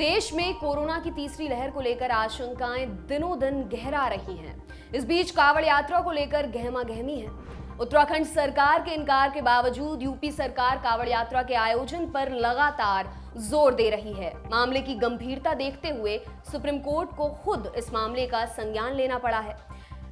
देश में कोरोना की तीसरी लहर को लेकर आशंकाएं दिनों दिन गहरा रही हैं। इस बीच कांवड़ यात्रा को लेकर गहमागहमी है। उत्तराखंड सरकार के इनकार के बावजूद यूपी सरकार कांवड़ यात्रा के आयोजन पर लगातार जोर दे रही है। मामले की गंभीरता देखते हुए सुप्रीम कोर्ट को खुद इस मामले का संज्ञान लेना पड़ा है।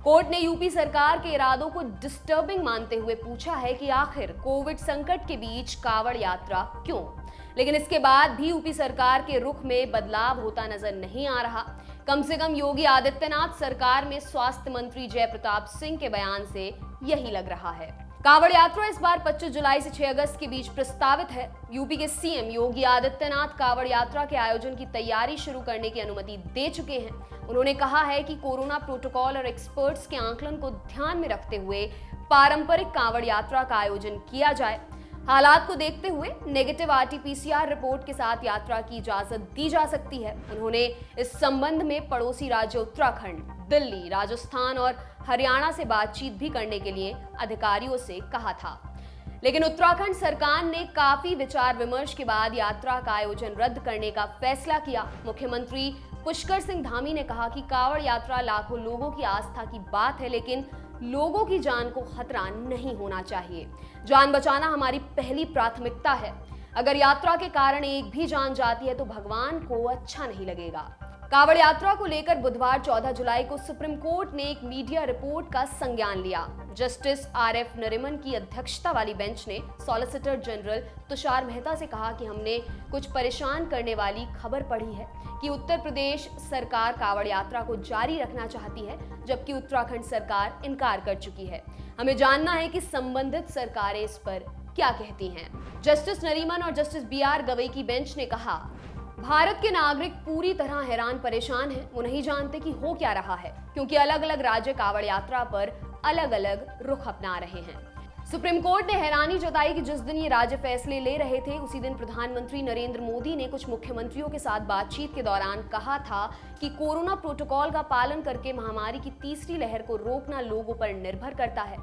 कोर्ट ने यूपी सरकार के इरादों को डिस्टर्बिंग मानते हुए पूछा है कि आखिर कोविड संकट के बीच कांवड़ यात्रा क्यों। लेकिन इसके बाद भी यूपी सरकार के रुख में बदलाव होता नजर नहीं आ रहा। कम से कम योगी आदित्यनाथ सरकार में स्वास्थ्य मंत्री जय प्रताप सिंह के बयान से यही लग रहा है। कांवड़ यात्रा इस बार 25 जुलाई से 6 अगस्त के बीच प्रस्तावित है। यूपी के सीएम योगी आदित्यनाथ कांवड़ यात्रा के आयोजन की तैयारी शुरू करने की अनुमति दे चुके हैं। उन्होंने कहा है कि कोरोना प्रोटोकॉल और एक्सपर्ट्स के आकलन को ध्यान में रखते हुए पारंपरिक कांवड़ यात्रा का आयोजन किया जाए। हालात को देखते हुए नेगेटिव आरटी-पीसीआर रिपोर्ट के साथ यात्रा की इजाजत दी जा सकती है। उन्होंने इस संबंध में पड़ोसी राज्य उत्तराखंड, दिल्ली, राजस्थान और हरियाणा से बातचीत भी करने के लिए अधिकारियों से कहा था। लेकिन उत्तराखंड सरकार ने काफी विचार विमर्श के बाद यात्रा का आयोजन रद्द करने का फैसला किया। मुख्यमंत्री पुष्कर सिंह धामी ने कहा कि कांवड़ यात्रा लाखों लोगों की आस्था की बात है, लेकिन लोगों की जान को खतरा नहीं होना चाहिए। जान बचाना हमारी पहली प्राथमिकता है। अगर यात्रा के कारण एक भी जान जाती है तो भगवान को अच्छा नहीं लगेगा। कांवड़ यात्रा को लेकर बुधवार 14 जुलाई को सुप्रीम कोर्ट ने एक मीडिया रिपोर्ट का संज्ञान लिया। जस्टिस आरएफ नरिमन की अध्यक्षता वाली बेंच ने सॉलिसिटर जनरल तुषार मेहता से कहा कि हमने कुछ परेशान करने वाली खबर पढ़ी है कि उत्तर प्रदेश सरकार कांवड़ यात्रा को जारी रखना चाहती है, जबकि उत्तराखंड सरकार इनकार कर चुकी है। हमें जानना है कि संबंधित सरकारें इस पर क्या कहती हैं। जस्टिस नरीमन और जस्टिस बीआर गवई की बेंच ने कहा, भारत के नागरिक पूरी तरह हैरान परेशान हैं। वो नहीं जानते कि हो क्या रहा है, क्योंकि अलग अलग राज्य कांवड़ यात्रा पर अलग अलग रुख अपना रहे हैं। सुप्रीम कोर्ट ने हैरानी जताई कि जिस दिन ये राज्य फैसले ले रहे थे, उसी दिन प्रधानमंत्री नरेंद्र मोदी ने कुछ मुख्यमंत्रियों के साथ बातचीत के दौरान कहा था कि कोरोना प्रोटोकॉल का पालन करके महामारी की तीसरी लहर को रोकना लोगों पर निर्भर करता है।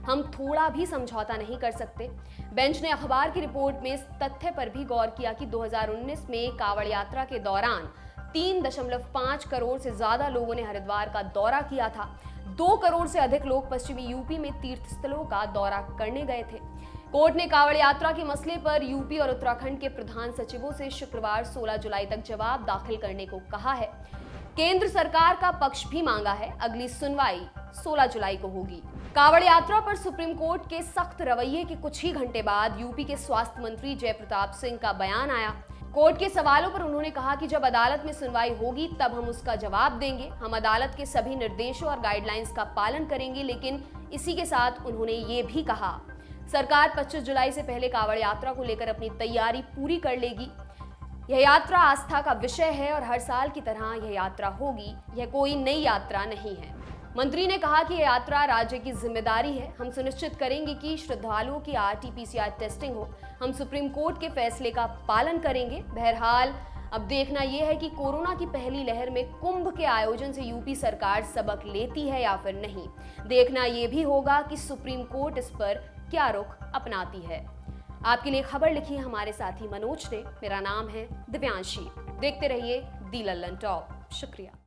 हम थोड़ा भी समझौता नहीं कर सकते। बेंच ने अखबार की रिपोर्ट में इस तथ्य पर भी गौर किया कि 2019 में कांवड़ यात्रा के दौरान 3.5 करोड़ से ज्यादा लोगों ने हरिद्वार का दौरा किया था। 2 करोड़ से अधिक लोग पश्चिमी यूपी में तीर्थ स्थलों का दौरा करने गए थे। कोर्ट ने कांवड़ यात्रा के मसले पर यूपी और उत्तराखंड के प्रधान सचिवों से शुक्रवार 16 जुलाई तक जवाब दाखिल करने को कहा है। केंद्र सरकार का पक्ष भी मांगा है। अगली सुनवाई 16 जुलाई को होगी। कांवड़ यात्रा पर सुप्रीम कोर्ट के सख्त रवैये के कुछ ही घंटे बाद यूपी के स्वास्थ्य मंत्री जय प्रताप सिंह का बयान आया। कोर्ट के सवालों पर उन्होंने कहा कि जब अदालत में सुनवाई होगी तब हम उसका जवाब देंगे। हम अदालत के सभी निर्देशों और गाइडलाइंस का पालन करेंगे। लेकिन इसी के साथ उन्होंने ये भी कहा, सरकार 25 जुलाई से पहले कांवड़ यात्रा को लेकर अपनी तैयारी पूरी कर लेगी। यह यात्रा आस्था का विषय है और हर साल की तरह यह यात्रा होगी। यह कोई नई यात्रा नहीं है। मंत्री ने कहा कि यह यात्रा राज्य की जिम्मेदारी है। हम सुनिश्चित करेंगे कि श्रद्धालुओं की आरटी-पीसीआर टेस्टिंग हो। हम सुप्रीम कोर्ट के फैसले का पालन करेंगे। बहरहाल अब देखना यह है कि कोरोना की पहली लहर में कुंभ के आयोजन से यूपी सरकार सबक लेती है या फिर नहीं। देखना यह भी होगा कि सुप्रीम कोर्ट इस पर क्या रुख अपनाती है। आपके लिए खबर लिखी है हमारे साथी मनोज ने। मेरा नाम है दिव्यांशी। देखते रहिए दी लल्लन टॉप। शुक्रिया।